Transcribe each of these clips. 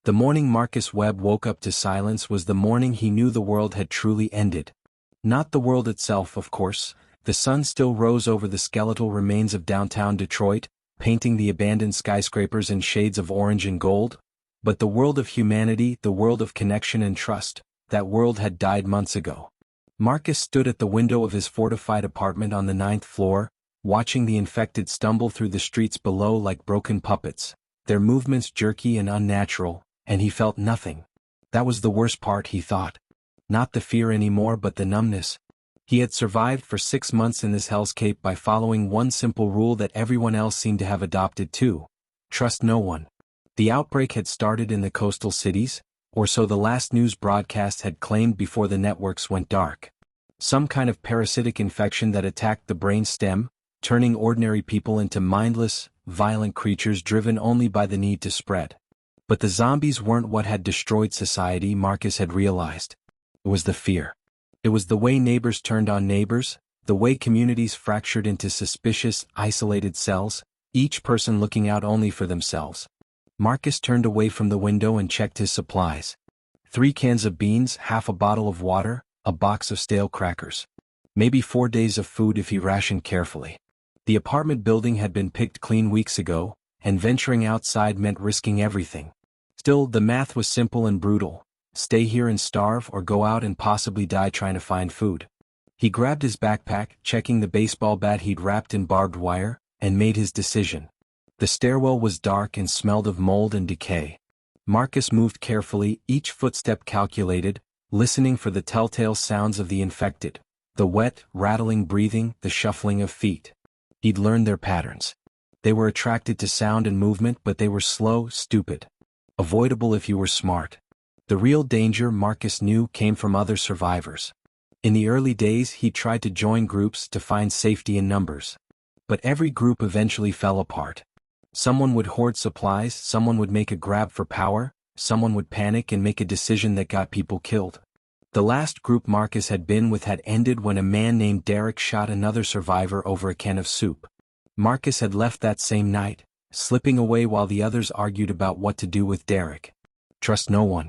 The morning Marcus Webb woke up to silence was the morning he knew the world had truly ended. Not the world itself, of course. The sun still rose over the skeletal remains of downtown Detroit, painting the abandoned skyscrapers in shades of orange and gold. But the world of humanity, the world of connection and trust, that world had died months ago. Marcus stood at the window of his fortified apartment on the 9th floor, watching the infected stumble through the streets below like broken puppets, their movements jerky and unnatural, and he felt nothing. That was the worst part, he thought. Not the fear anymore, but the numbness. He had survived for 6 months in this hellscape by following one simple rule that everyone else seemed to have adopted too: trust no one. The outbreak had started in the coastal cities, or so the last news broadcast had claimed before the networks went dark. Some kind of parasitic infection that attacked the brain stem, turning ordinary people into mindless, violent creatures driven only by the need to spread. But the zombies weren't what had destroyed society, Marcus had realized. It was the fear. It was the way neighbors turned on neighbors, the way communities fractured into suspicious, isolated cells, each person looking out only for themselves. Marcus turned away from the window and checked his supplies. 3 cans of beans, half a bottle of water, a box of stale crackers. Maybe 4 days of food if he rationed carefully. The apartment building had been picked clean weeks ago, and venturing outside meant risking everything. Still, the math was simple and brutal. Stay here and starve, or go out and possibly die trying to find food. He grabbed his backpack, checking the baseball bat he'd wrapped in barbed wire, and made his decision. The stairwell was dark and smelled of mold and decay. Marcus moved carefully, each footstep calculated, listening for the telltale sounds of the infected. The wet, rattling breathing, the shuffling of feet. He'd learned their patterns. They were attracted to sound and movement, but they were slow, stupid. Avoidable if you were smart. The real danger, Marcus knew, came from other survivors. In the early days he tried to join groups to find safety in numbers. But every group eventually fell apart. Someone would hoard supplies, someone would make a grab for power, someone would panic and make a decision that got people killed. The last group Marcus had been with had ended when a man named Derek shot another survivor over a can of soup. Marcus had left that same night, slipping away while the others argued about what to do with Derek. Trust no one.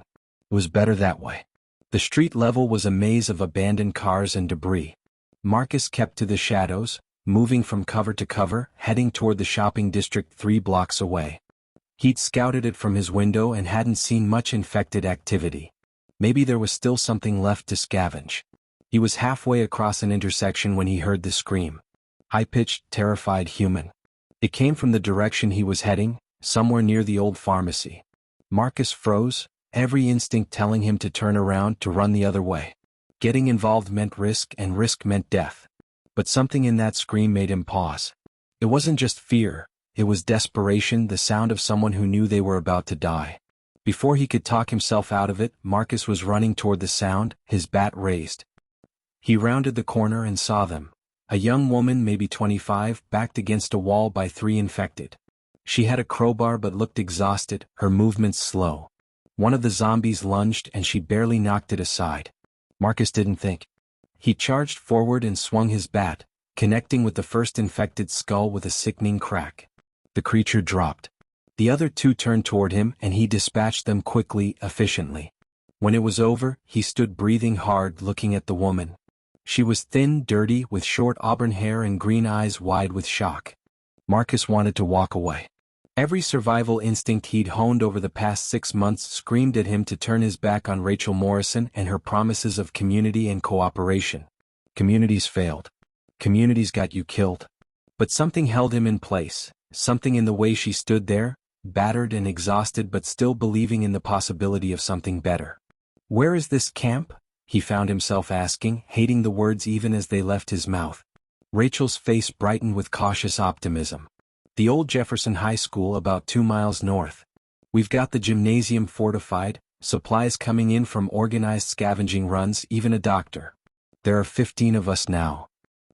It was better that way. The street level was a maze of abandoned cars and debris. Marcus kept to the shadows, moving from cover to cover, heading toward the shopping district 3 blocks away. He'd scouted it from his window and hadn't seen much infected activity. Maybe there was still something left to scavenge. He was halfway across an intersection when he heard the scream. High-pitched, terrified human. It came from the direction he was heading, somewhere near the old pharmacy. Marcus froze, every instinct telling him to turn around, to run the other way. Getting involved meant risk, and risk meant death. But something in that scream made him pause. It wasn't just fear, it was desperation, the sound of someone who knew they were about to die. Before he could talk himself out of it, Marcus was running toward the sound, his bat raised. He rounded the corner and saw them. A young woman, maybe 25, backed against a wall by 3 infected. She had a crowbar but looked exhausted, her movements slow. One of the zombies lunged and she barely knocked it aside. Marcus didn't think. He charged forward and swung his bat, connecting with the first infected skull with a sickening crack. The creature dropped. The other 2 turned toward him and he dispatched them quickly, efficiently. When it was over, he stood breathing hard, looking at the woman. She was thin, dirty, with short auburn hair and green eyes wide with shock. Marcus wanted to walk away. Every survival instinct he'd honed over the past 6 months screamed at him to turn his back on Rachel Morrison and her promises of community and cooperation. Communities failed. Communities got you killed. But something held him in place, something in the way she stood there, battered and exhausted but still believing in the possibility of something better. Where is this camp? He found himself asking, hating the words even as they left his mouth. Rachel's face brightened with cautious optimism. The old Jefferson High School about 2 miles north. We've got the gymnasium fortified, supplies coming in from organized scavenging runs, even a doctor. There are 15 of us now.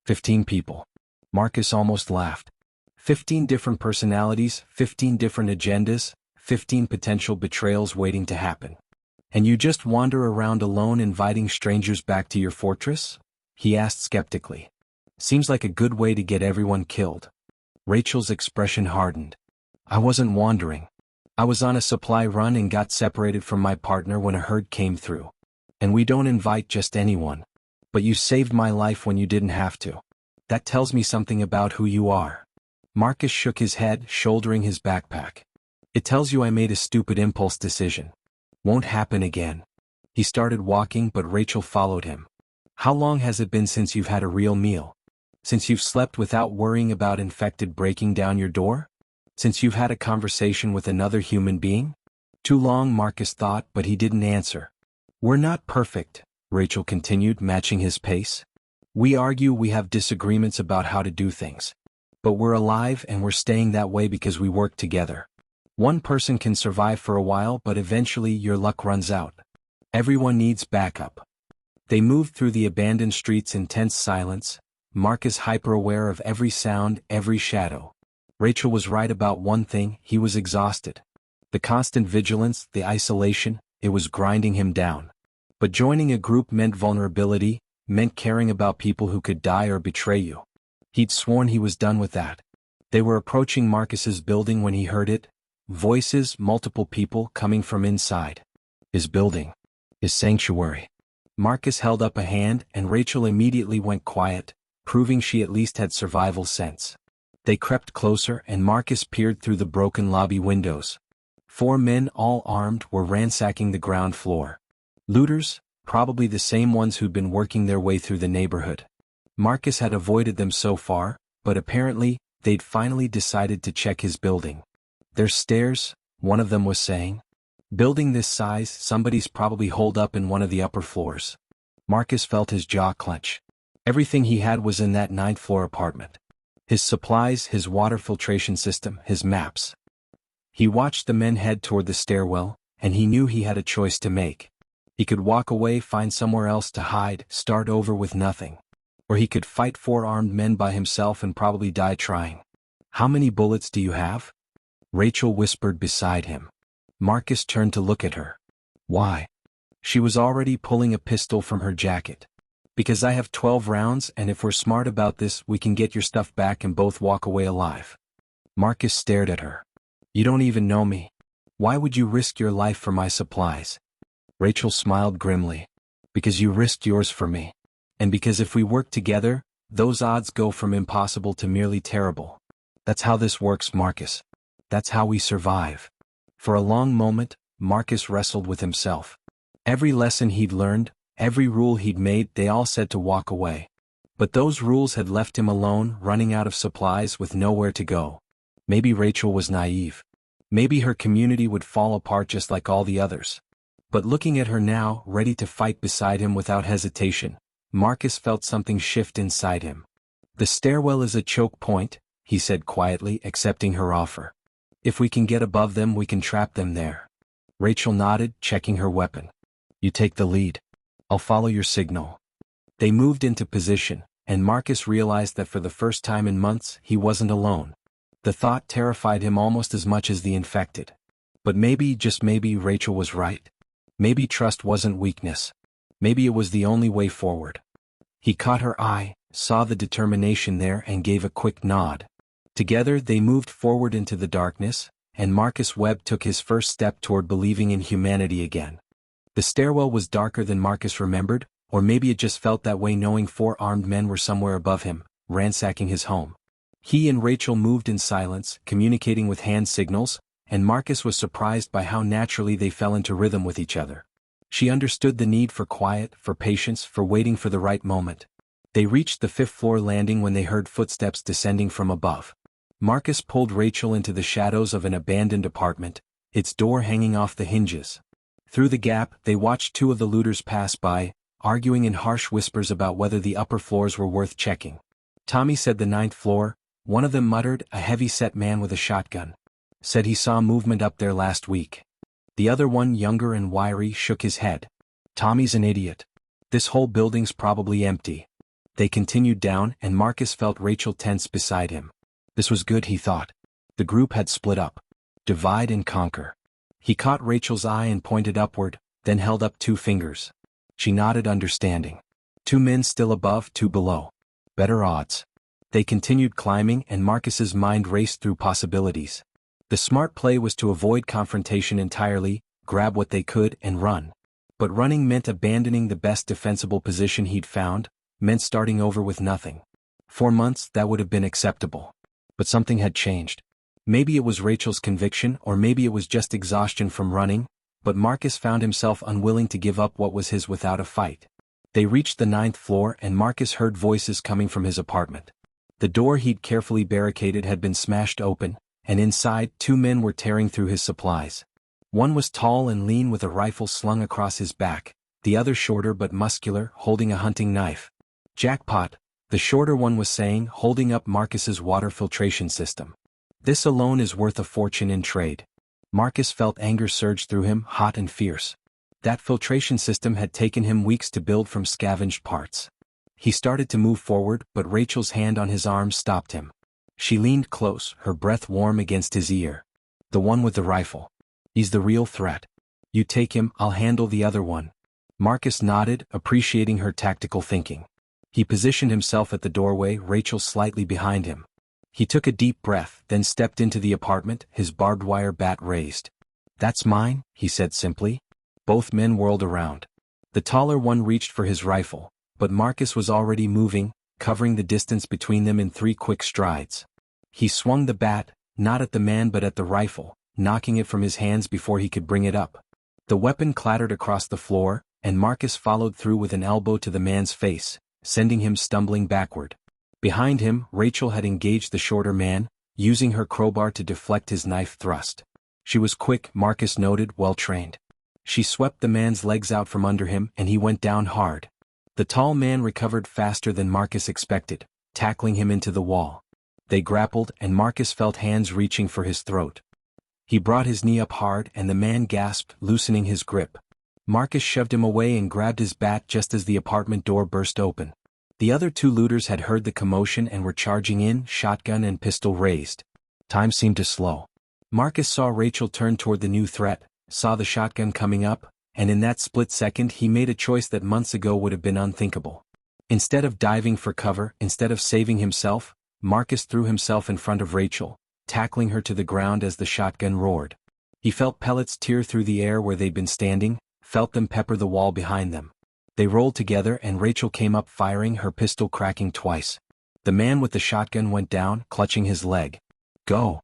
15 people. Marcus almost laughed. 15 different personalities, 15 different agendas, 15 potential betrayals waiting to happen. And you just wander around alone inviting strangers back to your fortress? He asked skeptically. Seems like a good way to get everyone killed. Rachel's expression hardened. I wasn't wandering. I was on a supply run and got separated from my partner when a herd came through. And we don't invite just anyone. But you saved my life when you didn't have to. That tells me something about who you are. Marcus shook his head, shouldering his backpack. It tells you I made a stupid impulse decision. Won't happen again. He started walking, but Rachel followed him. How long has it been since you've had a real meal? Since you've slept without worrying about infected breaking down your door? Since you've had a conversation with another human being? Too long, Marcus thought, but he didn't answer. We're not perfect, Rachel continued, matching his pace. We argue, we have disagreements about how to do things. But we're alive and we're staying that way because we work together. One person can survive for a while, but eventually your luck runs out. Everyone needs backup. They moved through the abandoned streets in tense silence, Marcus hyper-aware of every sound, every shadow. Rachel was right about one thing: he was exhausted. The constant vigilance, the isolation, it was grinding him down. But joining a group meant vulnerability, meant caring about people who could die or betray you. He'd sworn he was done with that. They were approaching Marcus's building when he heard it. Voices, multiple people coming from inside. His building. His sanctuary. Marcus held up a hand and Rachel immediately went quiet, proving she at least had survival sense. They crept closer and Marcus peered through the broken lobby windows. 4 men, all armed, were ransacking the ground floor. Looters, probably the same ones who'd been working their way through the neighborhood. Marcus had avoided them so far, but apparently, they'd finally decided to check his building. There's stairs, one of them was saying. Building this size, somebody's probably holed up in one of the upper floors. Marcus felt his jaw clench. Everything he had was in that 9th floor apartment. His supplies, his water filtration system, his maps. He watched the men head toward the stairwell, and he knew he had a choice to make. He could walk away, find somewhere else to hide, start over with nothing. Or he could fight 4 armed men by himself and probably die trying. How many bullets do you have? Rachel whispered beside him. Marcus turned to look at her. Why? She was already pulling a pistol from her jacket. Because I have 12 rounds, and if we're smart about this, we can get your stuff back and both walk away alive. Marcus stared at her. You don't even know me. Why would you risk your life for my supplies? Rachel smiled grimly. Because you risked yours for me. And because if we work together, those odds go from impossible to merely terrible. That's how this works, Marcus. That's how we survive. For a long moment, Marcus wrestled with himself. Every lesson he'd learned, every rule he'd made, they all said to walk away. But those rules had left him alone, running out of supplies with nowhere to go. Maybe Rachel was naive. Maybe her community would fall apart just like all the others. But looking at her now, ready to fight beside him without hesitation, Marcus felt something shift inside him. The stairwell is a choke point, he said quietly, accepting her offer. If we can get above them, we can trap them there. Rachel nodded, checking her weapon. You take the lead. I'll follow your signal. They moved into position, and Marcus realized that for the first time in months, he wasn't alone. The thought terrified him almost as much as the infected. But maybe, just maybe, Rachel was right. Maybe trust wasn't weakness. Maybe it was the only way forward. He caught her eye, saw the determination there, and gave a quick nod. Together they moved forward into the darkness, and Marcus Webb took his first step toward believing in humanity again. The stairwell was darker than Marcus remembered, or maybe it just felt that way knowing 4 armed men were somewhere above him, ransacking his home. He and Rachel moved in silence, communicating with hand signals, and Marcus was surprised by how naturally they fell into rhythm with each other. She understood the need for quiet, for patience, for waiting for the right moment. They reached the 5th floor landing when they heard footsteps descending from above. Marcus pulled Rachel into the shadows of an abandoned apartment, its door hanging off the hinges. Through the gap, they watched 2 of the looters pass by, arguing in harsh whispers about whether the upper floors were worth checking. Tommy said the 9th floor. One of them muttered, a heavy-set man with a shotgun. Said he saw movement up there last week. The other one, younger and wiry, shook his head. Tommy's an idiot. This whole building's probably empty. They continued down, and Marcus felt Rachel tense beside him. This was good, he thought. The group had split up. Divide and conquer. He caught Rachel's eye and pointed upward, then held up 2 fingers. She nodded, understanding. 2 men still above, 2 below. Better odds. They continued climbing, and Marcus's mind raced through possibilities. The smart play was to avoid confrontation entirely, grab what they could and run. But running meant abandoning the best defensible position he'd found, meant starting over with nothing. For months that would have been acceptable. But something had changed. Maybe it was Rachel's conviction or maybe it was just exhaustion from running, but Marcus found himself unwilling to give up what was his without a fight. They reached the 9th floor and Marcus heard voices coming from his apartment. The door he'd carefully barricaded had been smashed open, and inside 2 men were tearing through his supplies. One was tall and lean with a rifle slung across his back, the other shorter but muscular, holding a hunting knife. "Jackpot," the shorter one was saying, holding up Marcus's water filtration system. "This alone is worth a fortune in trade." Marcus felt anger surge through him, hot and fierce. That filtration system had taken him weeks to build from scavenged parts. He started to move forward, but Rachel's hand on his arm stopped him. She leaned close, her breath warm against his ear. "The one with the rifle. He's the real threat. You take him, I'll handle the other one." Marcus nodded, appreciating her tactical thinking. He positioned himself at the doorway, Rachel slightly behind him. He took a deep breath, then stepped into the apartment, his barbed wire bat raised. "That's mine," he said simply. Both men whirled around. The taller one reached for his rifle, but Marcus was already moving, covering the distance between them in 3 quick strides. He swung the bat, not at the man but at the rifle, knocking it from his hands before he could bring it up. The weapon clattered across the floor, and Marcus followed through with an elbow to the man's face, sending him stumbling backward. Behind him, Rachel had engaged the shorter man, using her crowbar to deflect his knife thrust. She was quick, Marcus noted, well-trained. She swept the man's legs out from under him and he went down hard. The tall man recovered faster than Marcus expected, tackling him into the wall. They grappled and Marcus felt hands reaching for his throat. He brought his knee up hard and the man gasped, loosening his grip. Marcus shoved him away and grabbed his bat just as the apartment door burst open. The other 2 looters had heard the commotion and were charging in, shotgun and pistol raised. Time seemed to slow. Marcus saw Rachel turn toward the new threat, saw the shotgun coming up, and in that split second he made a choice that months ago would have been unthinkable. Instead of diving for cover, instead of saving himself, Marcus threw himself in front of Rachel, tackling her to the ground as the shotgun roared. He felt pellets tear through the air where they'd been standing, felt them pepper the wall behind them. They rolled together and Rachel came up firing, her pistol cracking twice. The man with the shotgun went down, clutching his leg. "Go!"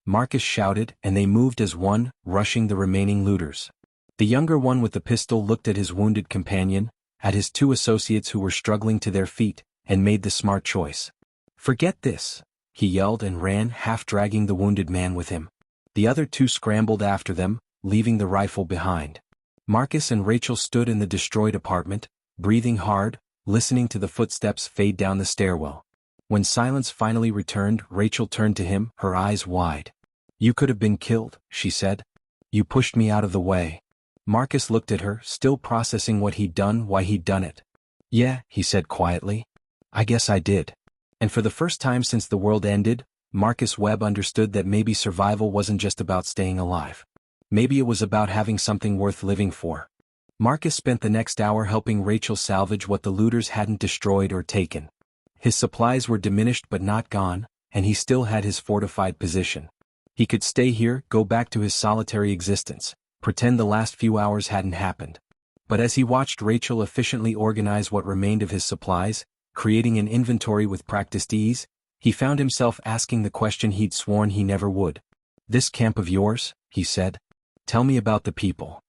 Marcus shouted, and they moved as one, rushing the remaining looters. The younger one with the pistol looked at his wounded companion, at his 2 associates who were struggling to their feet, and made the smart choice. "Forget this!" he yelled and ran, half dragging the wounded man with him. The other 2 scrambled after them, leaving the rifle behind. Marcus and Rachel stood in the destroyed apartment, breathing hard, listening to the footsteps fade down the stairwell. When silence finally returned, Rachel turned to him, her eyes wide. "You could have been killed," she said. "You pushed me out of the way." Marcus looked at her, still processing what he'd done, why he'd done it. "Yeah," he said quietly. "I guess I did." And for the first time since the world ended, Marcus Webb understood that maybe survival wasn't just about staying alive. Maybe it was about having something worth living for. Marcus spent the next hour helping Rachel salvage what the looters hadn't destroyed or taken. His supplies were diminished but not gone, and he still had his fortified position. He could stay here, go back to his solitary existence, pretend the last few hours hadn't happened. But as he watched Rachel efficiently organize what remained of his supplies, creating an inventory with practiced ease, he found himself asking the question he'd sworn he never would. "This camp of yours?" he said. "Tell me about the people."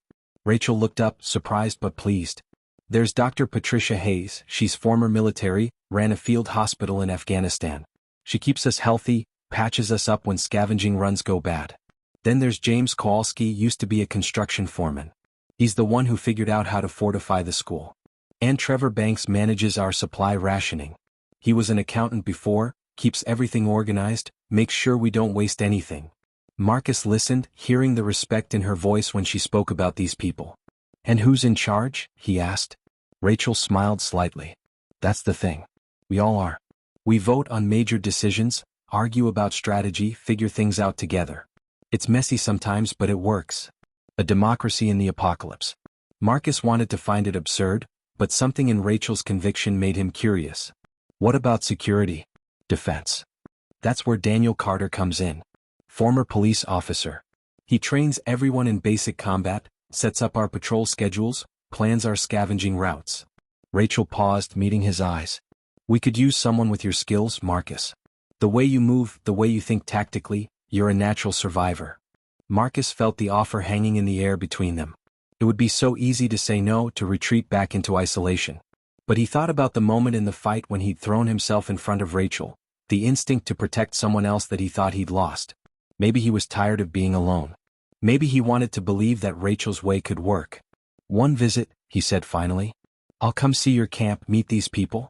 Rachel looked up, surprised but pleased. "There's Dr. Patricia Hayes, she's former military, ran a field hospital in Afghanistan. She keeps us healthy, patches us up when scavenging runs go bad. Then there's James Kowalski, used to be a construction foreman. He's the one who figured out how to fortify the school. And Trevor Banks manages our supply rationing. He was an accountant before, keeps everything organized, makes sure we don't waste anything." Marcus listened, hearing the respect in her voice when she spoke about these people. "And who's in charge?" he asked. Rachel smiled slightly. "That's the thing. We all are. We vote on major decisions, argue about strategy, figure things out together. It's messy sometimes but it works. A democracy in the apocalypse." Marcus wanted to find it absurd, but something in Rachel's conviction made him curious. "What about security? Defense?" "That's where Daniel Carter comes in. Former police officer. He trains everyone in basic combat, sets up our patrol schedules, plans our scavenging routes. Rachel paused, meeting his eyes. We could use someone with your skills, Marcus. The way you move, the way you think tactically, you're a natural survivor. Marcus felt the offer hanging in the air between them. It would be so easy to say no, to retreat back into isolation. But he thought about the moment in the fight when he'd thrown himself in front of Rachel, the instinct to protect someone else that he thought he'd lost. Maybe he was tired of being alone. Maybe he wanted to believe that Rachel's way could work. One visit, he said finally. I'll come see your camp, meet these people.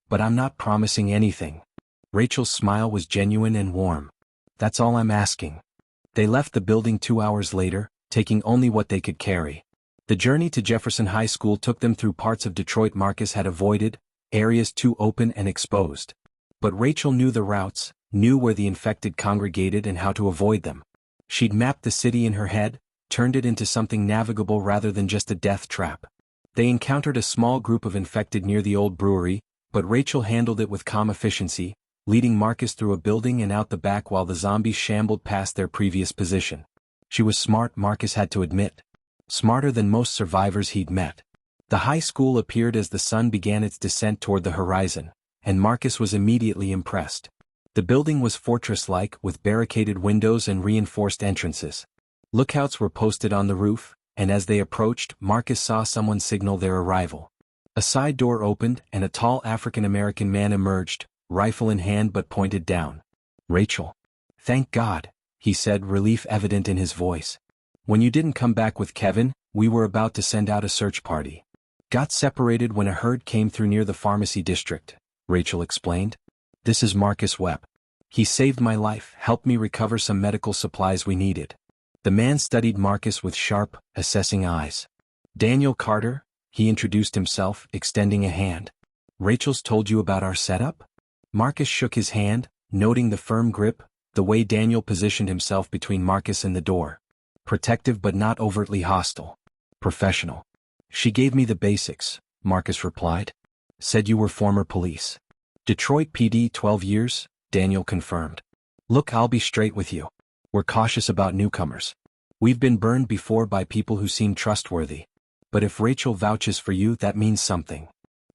But I'm not promising anything. Rachel's smile was genuine and warm. That's all I'm asking. They left the building 2 hours later, taking only what they could carry. The journey to Jefferson High School took them through parts of Detroit Marcus had avoided, areas too open and exposed. But Rachel knew the routes, knew where the infected congregated and how to avoid them. She'd mapped the city in her head, turned it into something navigable rather than just a death trap. They encountered a small group of infected near the old brewery, but Rachel handled it with calm efficiency, leading Marcus through a building and out the back while the zombies shambled past their previous position. She was smart, Marcus had to admit. Smarter than most survivors he'd met. The high school appeared as the sun began its descent toward the horizon, and Marcus was immediately impressed. The building was fortress-like, with barricaded windows and reinforced entrances. Lookouts were posted on the roof, and as they approached, Marcus saw someone signal their arrival. A side door opened, and a tall African-American man emerged, rifle in hand but pointed down. Rachel. Thank God, he said, relief evident in his voice. When you didn't come back with Kevin, we were about to send out a search party. Got separated when a herd came through near the pharmacy district, Rachel explained. This is Marcus Webb. He saved my life, helped me recover some medical supplies we needed. The man studied Marcus with sharp, assessing eyes. Daniel Carter, he introduced himself, extending a hand. Rachel's told you about our setup? Marcus shook his hand, noting the firm grip, the way Daniel positioned himself between Marcus and the door. Protective but not overtly hostile. Professional. She gave me the basics, Marcus replied. Said you were former police. Detroit PD 12 years, Daniel confirmed. Look, I'll be straight with you. We're cautious about newcomers. We've been burned before by people who seem trustworthy. But if Rachel vouches for you, that means something.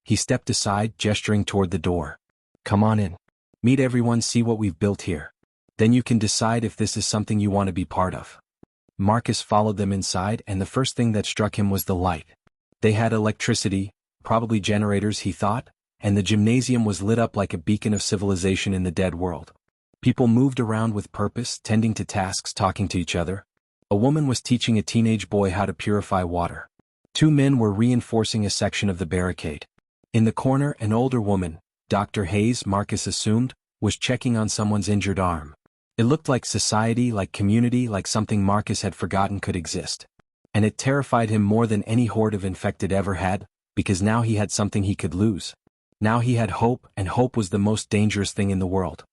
He stepped aside, gesturing toward the door. Come on in. Meet everyone, see what we've built here. Then you can decide if this is something you want to be part of. Marcus followed them inside, and the first thing that struck him was the light. They had electricity, probably generators, he thought, and the gymnasium was lit up like a beacon of civilization in the dead world. People moved around with purpose, tending to tasks, talking to each other. A woman was teaching a teenage boy how to purify water. 2 men were reinforcing a section of the barricade. In the corner, an older woman, Dr. Hayes, Marcus assumed, was checking on someone's injured arm. It looked like society, like community, like something Marcus had forgotten could exist. And it terrified him more than any horde of infected ever had, because now he had something he could lose. Now he had hope, and hope was the most dangerous thing in the world.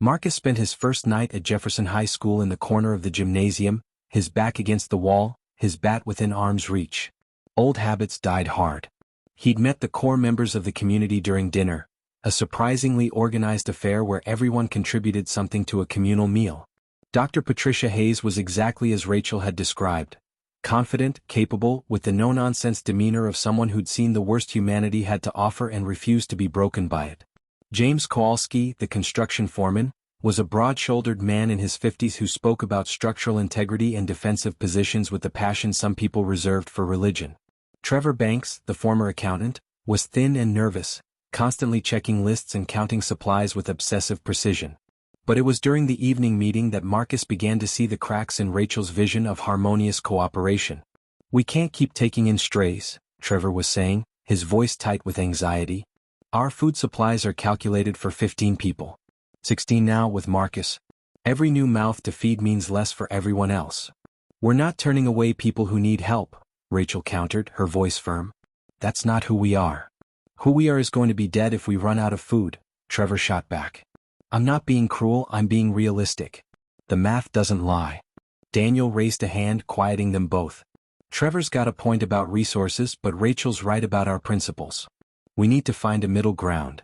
Marcus spent his first night at Jefferson High School in the corner of the gymnasium, his back against the wall, his bat within arm's reach. Old habits died hard. He'd met the core members of the community during dinner, a surprisingly organized affair where everyone contributed something to a communal meal. Dr. Patricia Hayes was exactly as Rachel had described. Confident, capable, with the no-nonsense demeanor of someone who'd seen the worst humanity had to offer and refused to be broken by it. James Kowalski, the construction foreman, was a broad-shouldered man in his 50s who spoke about structural integrity and defensive positions with the passion some people reserved for religion. Trevor Banks, the former accountant, was thin and nervous, constantly checking lists and counting supplies with obsessive precision. But it was during the evening meeting that Marcus began to see the cracks in Rachel's vision of harmonious cooperation. We can't keep taking in strays, Trevor was saying, his voice tight with anxiety. Our food supplies are calculated for 15 people. 16 now with Marcus. Every new mouth to feed means less for everyone else. We're not turning away people who need help, Rachel countered, her voice firm. That's not who we are. Who we are is going to be dead if we run out of food, Trevor shot back. I'm not being cruel, I'm being realistic. The math doesn't lie. Daniel raised a hand, quieting them both. Trevor's got a point about resources, but Rachel's right about our principles. We need to find a middle ground.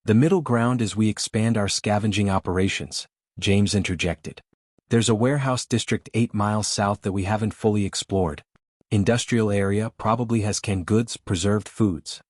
The middle ground is we expand our scavenging operations, James interjected. There's a warehouse district 8 miles south that we haven't fully explored. Industrial area probably has canned goods, preserved foods.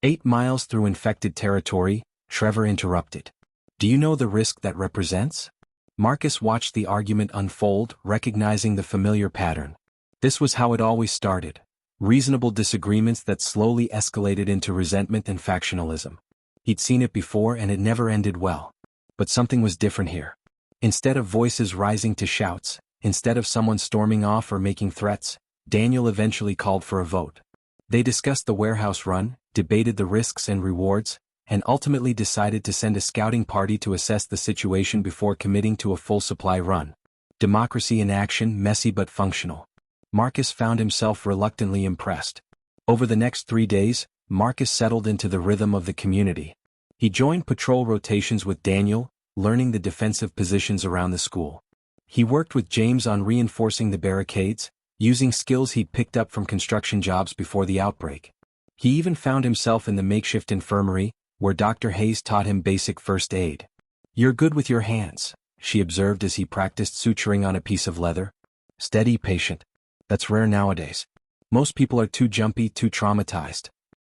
8 miles through infected territory, Trevor interrupted. Do you know the risk that represents? Marcus watched the argument unfold, recognizing the familiar pattern. This was how it always started. Reasonable disagreements that slowly escalated into resentment and factionalism. He'd seen it before and it never ended well. But something was different here. Instead of voices rising to shouts, instead of someone storming off or making threats, Daniel eventually called for a vote. They discussed the warehouse run, debated the risks and rewards, and ultimately decided to send a scouting party to assess the situation before committing to a full supply run. Democracy in action, messy but functional. Marcus found himself reluctantly impressed. Over the next 3 days, Marcus settled into the rhythm of the community. He joined patrol rotations with Daniel, learning the defensive positions around the school. He worked with James on reinforcing the barricades, using skills he'd picked up from construction jobs before the outbreak. He even found himself in the makeshift infirmary, where Dr. Hayes taught him basic first aid. You're good with your hands, she observed as he practiced suturing on a piece of leather. Steady, patient. That's rare nowadays. Most people are too jumpy, too traumatized.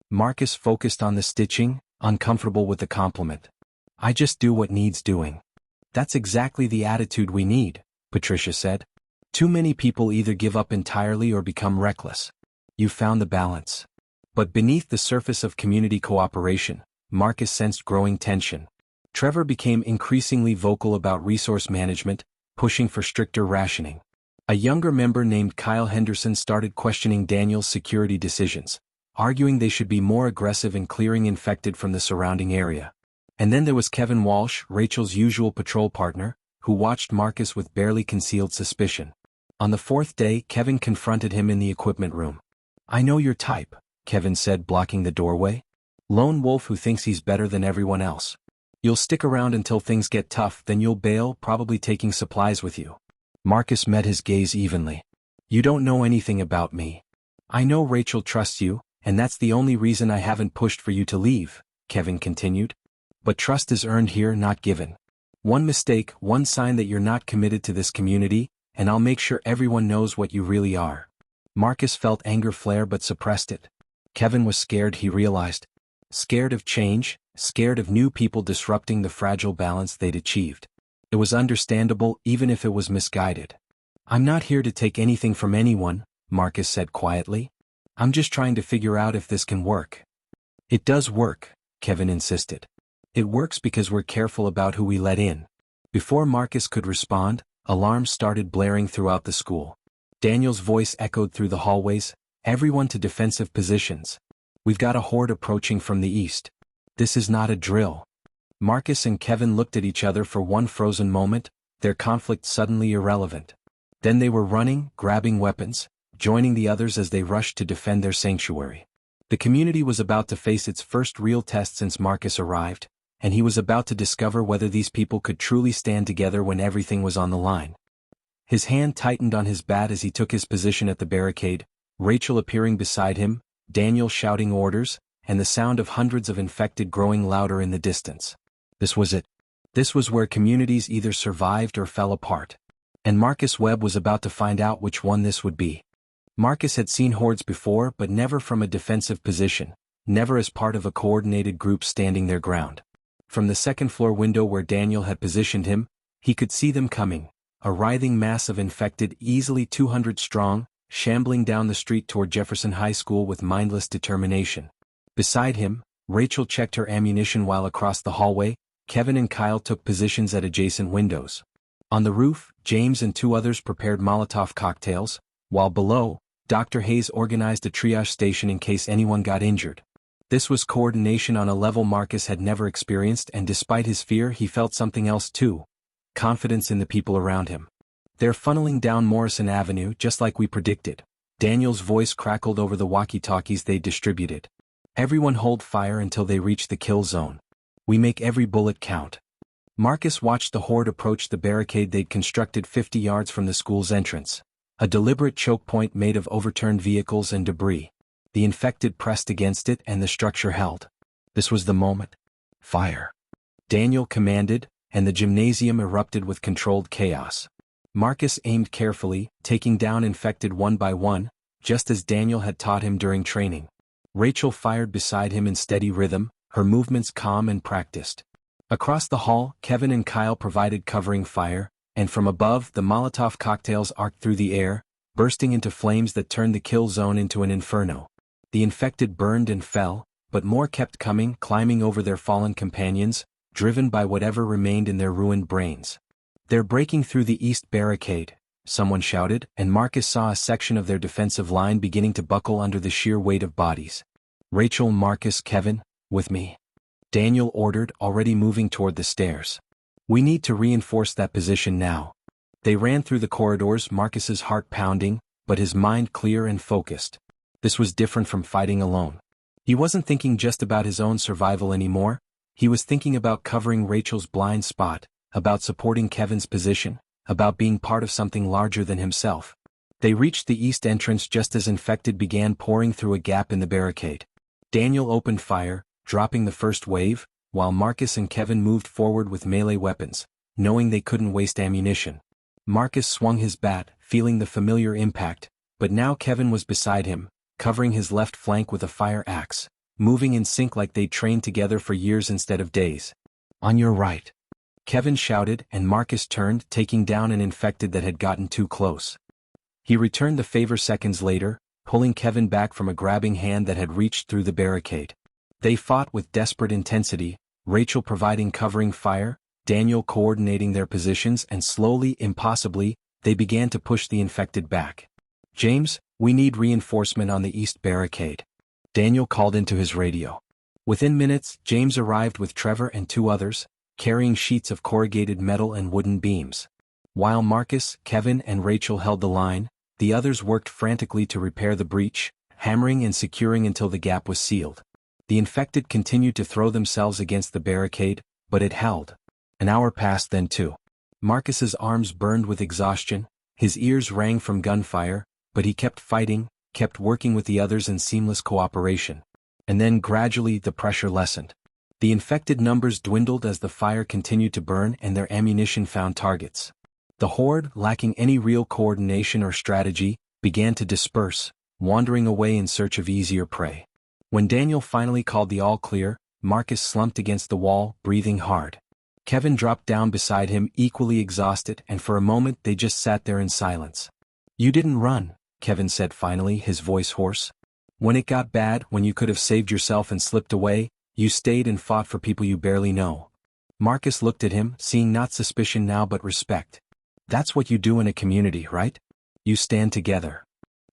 Marcus focused on the stitching, uncomfortable with the compliment. I just do what needs doing. That's exactly the attitude we need, Patricia said. Too many people either give up entirely or become reckless. You found the balance. But beneath the surface of community cooperation, Marcus sensed growing tension. Trevor became increasingly vocal about resource management, pushing for stricter rationing. A younger member named Kyle Henderson started questioning Daniel's security decisions, arguing they should be more aggressive in clearing infected from the surrounding area. And then there was Kevin Walsh, Rachel's usual patrol partner, who watched Marcus with barely concealed suspicion. On the 4th day, Kevin confronted him in the equipment room. I know your type, Kevin said, blocking the doorway. Lone wolf who thinks he's better than everyone else. You'll stick around until things get tough, then you'll bail, probably taking supplies with you. Marcus met his gaze evenly. You don't know anything about me. I know Rachel trusts you, and that's the only reason I haven't pushed for you to leave, Kevin continued. But trust is earned here, not given. One mistake, one sign that you're not committed to this community, and I'll make sure everyone knows what you really are. Marcus felt anger flare but suppressed it. Kevin was scared, he realized. Scared of change, scared of new people disrupting the fragile balance they'd achieved. It was understandable, even if it was misguided. I'm not here to take anything from anyone, Marcus said quietly. I'm just trying to figure out if this can work. It does work, Kevin insisted. It works because we're careful about who we let in. Before Marcus could respond, alarms started blaring throughout the school. Daniel's voice echoed through the hallways, everyone to defensive positions. We've got a horde approaching from the east. This is not a drill. Marcus and Kevin looked at each other for one frozen moment, their conflict suddenly irrelevant. Then they were running, grabbing weapons, joining the others as they rushed to defend their sanctuary. The community was about to face its first real test since Marcus arrived, and he was about to discover whether these people could truly stand together when everything was on the line. His hand tightened on his bat as he took his position at the barricade, Rachel appearing beside him, Daniel shouting orders, and the sound of hundreds of infected growing louder in the distance. This was it. This was where communities either survived or fell apart. And Marcus Webb was about to find out which one this would be. Marcus had seen hordes before, but never from a defensive position, never as part of a coordinated group standing their ground. From the second-floor window where Daniel had positioned him, he could see them coming, a writhing mass of infected, easily 200 strong, shambling down the street toward Jefferson High School with mindless determination. Beside him, Rachel checked her ammunition while across the hallway, Kevin and Kyle took positions at adjacent windows. On the roof, James and 2 others prepared Molotov cocktails, while below, Dr. Hayes organized a triage station in case anyone got injured. This was coordination on a level Marcus had never experienced, and despite his fear he felt something else too. Confidence in the people around him. They're funneling down Morrison Avenue just like we predicted. Daniel's voice crackled over the walkie-talkies they distributed. Everyone hold fire until they reach the kill zone. We make every bullet count. Marcus watched the horde approach the barricade they'd constructed 50 yards from the school's entrance. A deliberate choke point made of overturned vehicles and debris. The infected pressed against it and the structure held. This was the moment. Fire. Daniel commanded, and the gymnasium erupted with controlled chaos. Marcus aimed carefully, taking down infected one by one, just as Daniel had taught him during training. Rachel fired beside him in steady rhythm, her movements calm and practiced. Across the hall, Kevin and Kyle provided covering fire, and from above the Molotov cocktails arced through the air, bursting into flames that turned the kill zone into an inferno. The infected burned and fell, but more kept coming, climbing over their fallen companions, driven by whatever remained in their ruined brains. "They're breaking through the east barricade," someone shouted, and Marcus saw a section of their defensive line beginning to buckle under the sheer weight of bodies. "Rachel, Marcus, Kevin, with me," Daniel ordered, already moving toward the stairs. "We need to reinforce that position now." They ran through the corridors, Marcus's heart pounding, but his mind clear and focused. This was different from fighting alone. He wasn't thinking just about his own survival anymore. He was thinking about covering Rachel's blind spot, about supporting Kevin's position, about being part of something larger than himself. They reached the east entrance just as infected began pouring through a gap in the barricade. Daniel opened fire, dropping the first wave, while Marcus and Kevin moved forward with melee weapons, knowing they couldn't waste ammunition. Marcus swung his bat, feeling the familiar impact, but now Kevin was beside him, covering his left flank with a fire axe, moving in sync like they'd trained together for years instead of days. "On your right," Kevin shouted, and Marcus turned, taking down an infected that had gotten too close. He returned the favor seconds later, pulling Kevin back from a grabbing hand that had reached through the barricade. They fought with desperate intensity, Rachel providing covering fire, Daniel coordinating their positions, and slowly, impossibly, they began to push the infected back. "James, we need reinforcement on the east barricade," Daniel called into his radio. Within minutes, James arrived with Trevor and two others, carrying sheets of corrugated metal and wooden beams. While Marcus, Kevin, and Rachel held the line, the others worked frantically to repair the breach, hammering and securing until the gap was sealed. The infected continued to throw themselves against the barricade, but it held. An hour passed then too. Marcus's arms burned with exhaustion, his ears rang from gunfire, but he kept fighting, kept working with the others in seamless cooperation. And then gradually the pressure lessened. The infected numbers dwindled as the fire continued to burn and their ammunition found targets. The horde, lacking any real coordination or strategy, began to disperse, wandering away in search of easier prey. When Daniel finally called the all-clear, Marcus slumped against the wall, breathing hard. Kevin dropped down beside him, equally exhausted, and for a moment they just sat there in silence. "You didn't run," Kevin said finally, his voice hoarse. "When it got bad, when you could have saved yourself and slipped away, you stayed and fought for people you barely know." Marcus looked at him, seeing not suspicion now but respect. "That's what you do in a community, right? You stand together."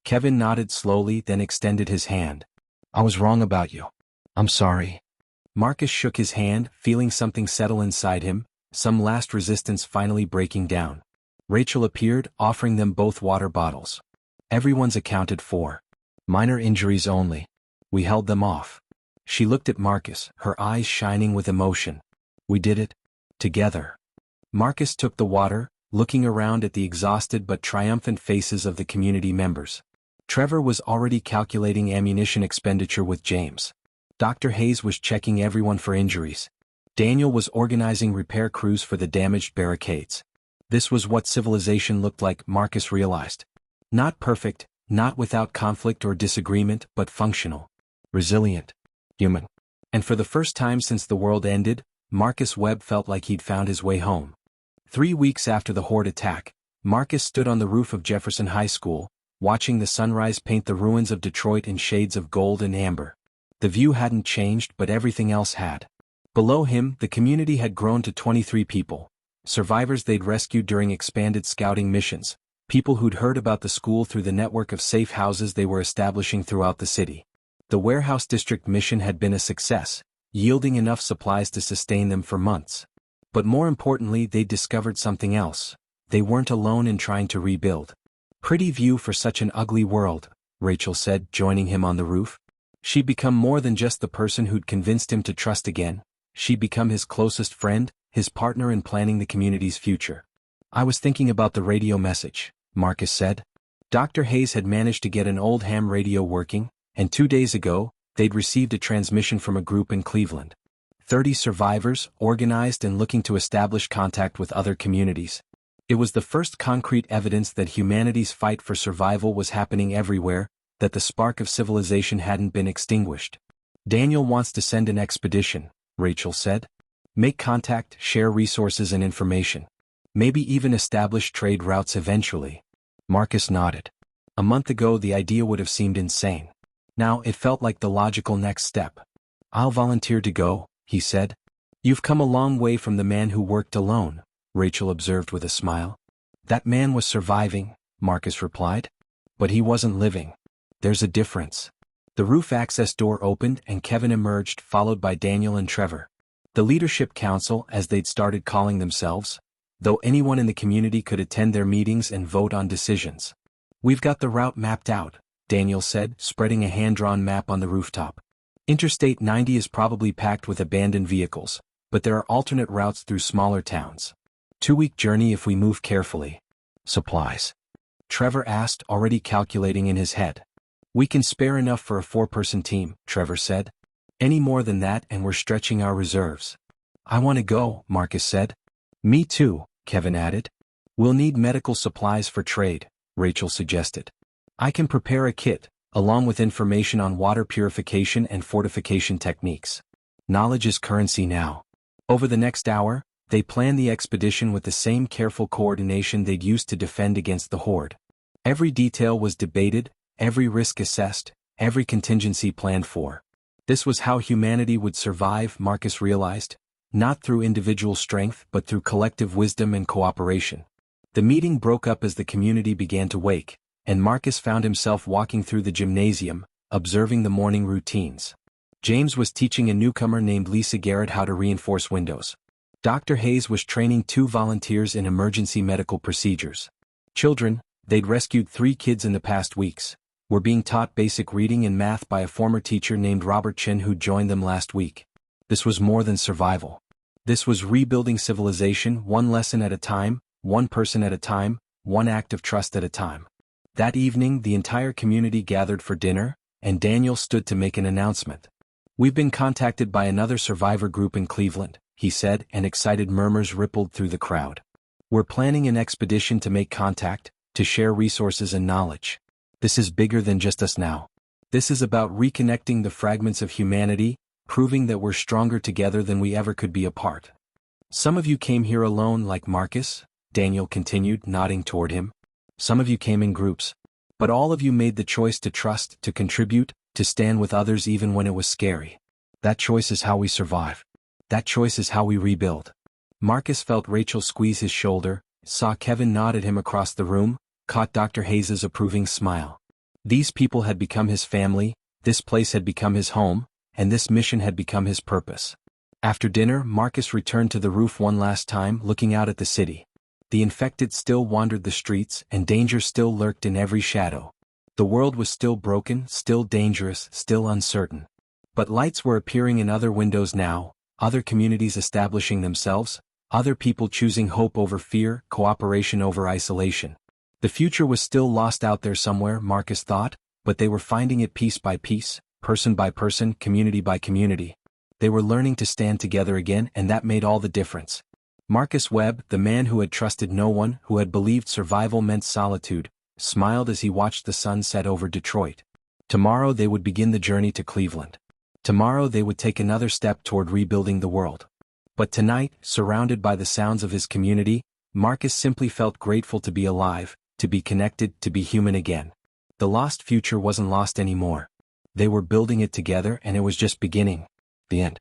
Kevin nodded slowly, then extended his hand. "I was wrong about you. I'm sorry." Marcus shook his hand, feeling something settle inside him, some last resistance finally breaking down. Rachel appeared, offering them both water bottles. "Everyone's accounted for. Minor injuries only. We held them off." She looked at Marcus, her eyes shining with emotion. "We did it. Together." Marcus took the water, looking around at the exhausted but triumphant faces of the community members. Trevor was already calculating ammunition expenditure with James. Dr. Hayes was checking everyone for injuries. Daniel was organizing repair crews for the damaged barricades. This was what civilization looked like, Marcus realized. Not perfect, not without conflict or disagreement, but functional. Resilient. Human. And for the first time since the world ended, Marcus Webb felt like he'd found his way home. 3 weeks after the horde attack, Marcus stood on the roof of Jefferson High School, watching the sunrise paint the ruins of Detroit in shades of gold and amber. The view hadn't changed, but everything else had. Below him, the community had grown to 23 people. Survivors they'd rescued during expanded scouting missions, people who'd heard about the school through the network of safe houses they were establishing throughout the city. The warehouse district mission had been a success, yielding enough supplies to sustain them for months. But more importantly, they'd discovered something else. They weren't alone in trying to rebuild. "Pretty view for such an ugly world," Rachel said, joining him on the roof. She'd become more than just the person who'd convinced him to trust again. She'd become his closest friend, his partner in planning the community's future. "I was thinking about the radio message," Marcus said. Dr. Hayes had managed to get an old ham radio working, and 2 days ago, they'd received a transmission from a group in Cleveland. 30 survivors, organized and looking to establish contact with other communities. It was the first concrete evidence that humanity's fight for survival was happening everywhere, that the spark of civilization hadn't been extinguished. Daniel wants to send an expedition, Rachel said. Make contact, share resources and information. Maybe even establish trade routes eventually. Marcus nodded. A month ago the idea would have seemed insane. Now it felt like the logical next step. I'll volunteer to go, he said. You've come a long way from the man who worked alone, Rachel observed with a smile. That man was surviving, Marcus replied. But he wasn't living. There's a difference. The roof access door opened and Kevin emerged, followed by Daniel and Trevor. The Leadership Council, as they'd started calling themselves, though anyone in the community could attend their meetings and vote on decisions. We've got the route mapped out, Daniel said, spreading a hand-drawn map on the rooftop. Interstate 90 is probably packed with abandoned vehicles, but there are alternate routes through smaller towns. 2-week journey if we move carefully. Supplies? Trevor asked, already calculating in his head. We can spare enough for a 4-person team, Trevor said. Any more than that and we're stretching our reserves. I want to go, Marcus said. Me too, Kevin added. We'll need medical supplies for trade, Rachel suggested. I can prepare a kit, along with information on water purification and fortification techniques. Knowledge is currency now. Over the next hour, they planned the expedition with the same careful coordination they'd used to defend against the Horde. Every detail was debated, every risk assessed, every contingency planned for. This was how humanity would survive, Marcus realized, not through individual strength but through collective wisdom and cooperation. The meeting broke up as the community began to wake, and Marcus found himself walking through the gymnasium, observing the morning routines. James was teaching a newcomer named Lisa Garrett how to reinforce windows. Dr. Hayes was training 2 volunteers in emergency medical procedures. Children, they'd rescued 3 kids in the past weeks, were being taught basic reading and math by a former teacher named Robert Chin who joined them last week. This was more than survival. This was rebuilding civilization, one lesson at a time, one person at a time, one act of trust at a time. That evening the entire community gathered for dinner, and Daniel stood to make an announcement. We've been contacted by another survivor group in Cleveland, he said, and excited murmurs rippled through the crowd. We're planning an expedition to make contact, to share resources and knowledge. This is bigger than just us now. This is about reconnecting the fragments of humanity, proving that we're stronger together than we ever could be apart. Some of you came here alone like Marcus, Daniel continued, nodding toward him. Some of you came in groups. But all of you made the choice to trust, to contribute, to stand with others even when it was scary. That choice is how we survive. That choice is how we rebuild. Marcus felt Rachel squeeze his shoulder, saw Kevin nod at him across the room, caught Dr. Hayes' approving smile. These people had become his family, this place had become his home, and this mission had become his purpose. After dinner, Marcus returned to the roof one last time, looking out at the city. The infected still wandered the streets, and danger still lurked in every shadow. The world was still broken, still dangerous, still uncertain. But lights were appearing in other windows now, other communities establishing themselves, other people choosing hope over fear, cooperation over isolation. The future was still lost out there somewhere, Marcus thought, but they were finding it piece by piece, person by person, community by community. They were learning to stand together again, and that made all the difference. Marcus Webb, the man who had trusted no one, who had believed survival meant solitude, smiled as he watched the sun set over Detroit. Tomorrow they would begin the journey to Cleveland. Tomorrow they would take another step toward rebuilding the world. But tonight, surrounded by the sounds of his community, Marcus simply felt grateful to be alive, to be connected, to be human again. The lost future wasn't lost anymore. They were building it together and it was just beginning. The end.